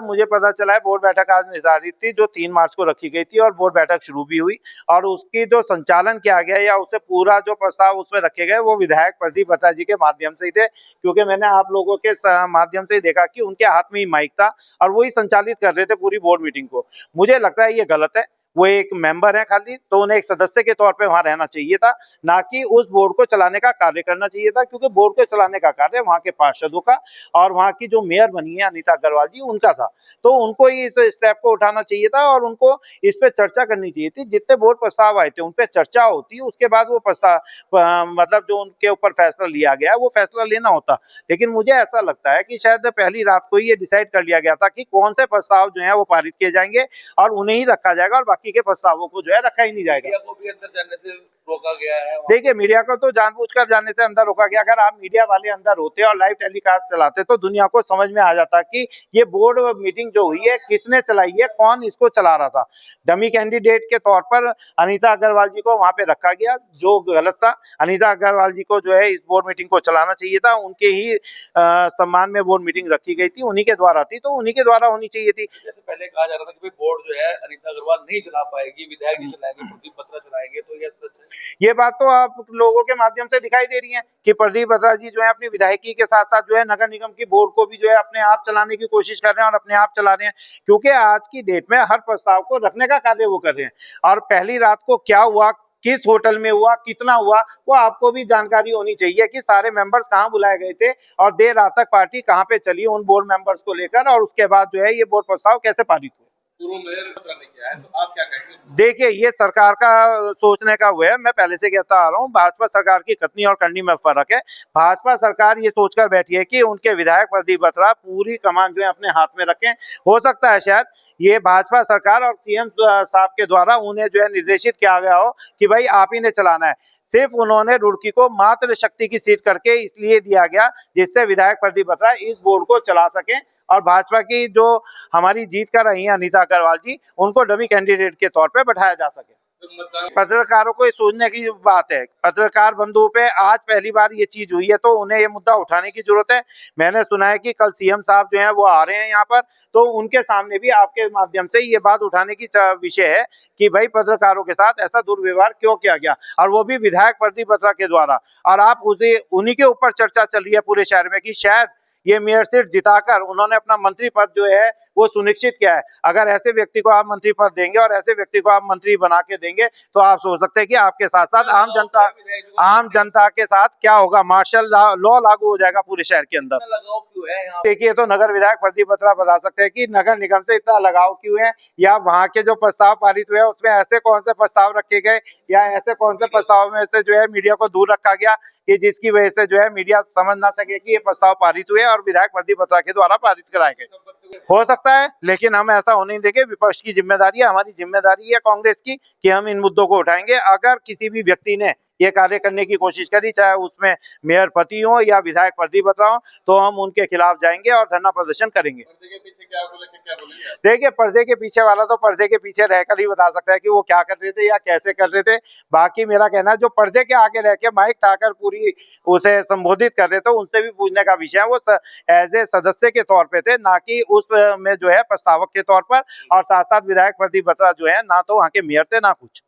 मुझे पता चला है बोर्ड बैठक आज निर्धारित थी जो 3 मार्च को रखी गई थी और बोर्ड बैठक शुरू भी हुई और उसकी जो संचालन किया गया या उससे पूरा जो प्रस्ताव उसमें रखे गए वो विधायक प्रदीप बत्रा जी के माध्यम से ही थे, क्योंकि मैंने आप लोगों के माध्यम से ही देखा कि उनके हाथ में ही माइक था और वही संचालित कर रहे थे पूरी बोर्ड मीटिंग को। मुझे लगता है ये गलत है। वो एक मेंबर है खाली, तो उन्हें एक सदस्य के तौर पे वहां रहना चाहिए था, ना कि उस बोर्ड को चलाने का कार्य करना चाहिए था, क्योंकि बोर्ड को चलाने का कार्य वहां के पार्षदों का और वहां की जो मेयर बनी है अनीता अग्रवाल जी उनका था। तो उनको ही इस स्टेप को उठाना चाहिए था और उनको इस पे चर्चा करनी चाहिए थी। जितने बोर्ड प्रस्ताव आए थे उन पे चर्चा होती, उसके बाद वो प्रस्ताव मतलब जो उनके ऊपर फैसला लिया गया वो फैसला लेना होता। लेकिन मुझे ऐसा लगता है कि शायद पहली रात को ही ये डिसाइड कर लिया गया था कि कौन से प्रस्ताव जो है वो पारित किए जाएंगे और उन्हें ही रखा जाएगा और बाकी के प्रस्तावों को जो है रखा ही नहीं जाएगा। मीडिया को भी अंदर जाने से रोका गया है। देखिए, मीडिया को तो जानबूझकर जाने से अंदर रोका गया। अगर आप मीडिया वाले अंदर होते और लाइव टेलीकास्ट चलाते तो दुनिया को समझ में आ जाता कि ये बोर्ड मीटिंग जो हुई है किसने चलाई है, कौन इसको चला रहा था। डमी कैंडिडेट के तौर पर अनीता अग्रवाल जी को वहां पे रखा गया, जो गलत था। अनीता अग्रवाल जी को जो है इस बोर्ड मीटिंग को चलाना चाहिए था, उनके ही सम्मान में बोर्ड मीटिंग रखी गई थी, उन्हीं के द्वारा थी, तो उन्हीं के द्वारा होनी चाहिए थी। जैसे पहले कहा जा रहा था कि बोर्ड जो है अनीता अग्रवाल नहीं चला पाएगी, विधायक जी चलाएंगे, प्रदीप बत्रा चलाएंगे, तो यह सच है? ये बात तो आप लोगों के माध्यम से दिखाई दे रही है कि प्रदीप बत्रा जी जो है अपनी विधायकी के साथ साथ जो है नगर निगम की बोर्ड को भी जो है अपने आप चलाने की कोशिश कर रहे हैं और अपने आप चला रहे हैं, क्योंकि आज की डेट में हर प्रस्ताव को रखने का कार्य वो कर रहे हैं। और पहली रात को क्या हुआ, किस होटल में हुआ, कितना हुआ, वो आपको भी जानकारी होनी चाहिए कि सारे मेंबर्स कहाँ बुलाए गए थे और देर रात तक पार्टी कहाँ पे चली उन बोर्ड मेंबर्स को लेकर, और उसके बाद जो है ये बोर्ड प्रस्ताव कैसे पारित हुए। तो आप क्या कहेंगे? देखिए, ये सरकार का सोचने का वो है। मैं पहले से कहता आ रहा हूँ, भाजपा सरकार की कथनी और करनी में फर्क है। भाजपा सरकार ये सोचकर बैठी है कि उनके विधायक प्रदीप बत्रा पूरी कमान जो है अपने हाथ में रखें। हो सकता है शायद ये भाजपा सरकार और सीएम साहब के द्वारा उन्हें जो है निर्देशित किया गया हो कि भाई आप ही ने चलाना है। सिर्फ उन्होंने रुड़की को मात्र शक्ति की सीट करके इसलिए दिया गया जिससे विधायक प्रदीप बत्रा इस बोर्ड को चला सकें और भाजपा की जो हमारी जीत कर रही है अनीता अग्रवाल जी, उनको डमी कैंडिडेट के तौर पे बैठाया जा सके। पत्रकारों को सोचने की बात है। पत्रकार बंधुओं पे आज पहली बार ये चीज हुई है, तो उन्हें ये मुद्दा उठाने की जरूरत है। मैंने सुना है कि कल सीएम साहब जो है वो आ रहे हैं यहाँ पर, तो उनके सामने भी आपके माध्यम से ये बात उठाने की विषय है कि भाई पत्रकारों के साथ ऐसा दुर्व्यवहार क्यों किया गया, और वो भी विधायक प्रदीप बत्रा के द्वारा। और आप उसे उन्हीं के ऊपर चर्चा चल रही है पूरे शहर में कि शायद ये मेयर सीट जिताकर उन्होंने अपना मंत्री पद जो है वो सुनिश्चित किया है। अगर ऐसे व्यक्ति को आप मंत्री पद देंगे और ऐसे व्यक्ति को आप मंत्री बना के देंगे तो आप सोच सकते हैं कि आपके साथ साथ आम जनता के साथ क्या होगा। मार्शल लॉ लागू हो जाएगा पूरे शहर के अंदर। देखिए, तो नगर विधायक प्रदीप बत्रा बता सकते हैं कि नगर निगम से इतना लगाव क्यों है, या वहाँ के जो प्रस्ताव पारित हुए उसमें ऐसे कौन से प्रस्ताव रखे गए या ऐसे कौन से प्रस्ताव में से जो है मीडिया को दूर रखा गया कि जिसकी वजह से जो है मीडिया समझ ना सके कि ये प्रस्ताव पारित हुए और विधायक प्रदीप बत्रा के द्वारा पारित कराए गए। हो सकता है, लेकिन हम ऐसा होने नहीं देंगे। विपक्ष की जिम्मेदारी है, हमारी जिम्मेदारी है कांग्रेस की कि हम इन मुद्दों को उठाएंगे। अगर किसी भी व्यक्ति ने ये कार्य करने की कोशिश करी, चाहे उसमें मेयर पति हो या विधायक प्रदीप बत्रा हो, तो हम उनके खिलाफ जाएंगे और धरना प्रदर्शन करेंगे। देखिए, पर्दे के पीछे वाला तो पर्दे के पीछे रहकर ही बता सकता है कि वो क्या कर रहे थे या कैसे कर रहे थे। बाकी मेरा कहना है जो पर्दे के आगे रह के माइक उठाकर पूरी उसे संबोधित कर रहे थे, उनसे भी पूछने का विषय है। वो एज ए सदस्य के तौर पे थे, ना कि उस में जो है प्रस्तावक के तौर पर। और साथ साथ विधायक प्रदीप बत्रा जो है ना तो वहाँ के मेयर थे ना कुछ।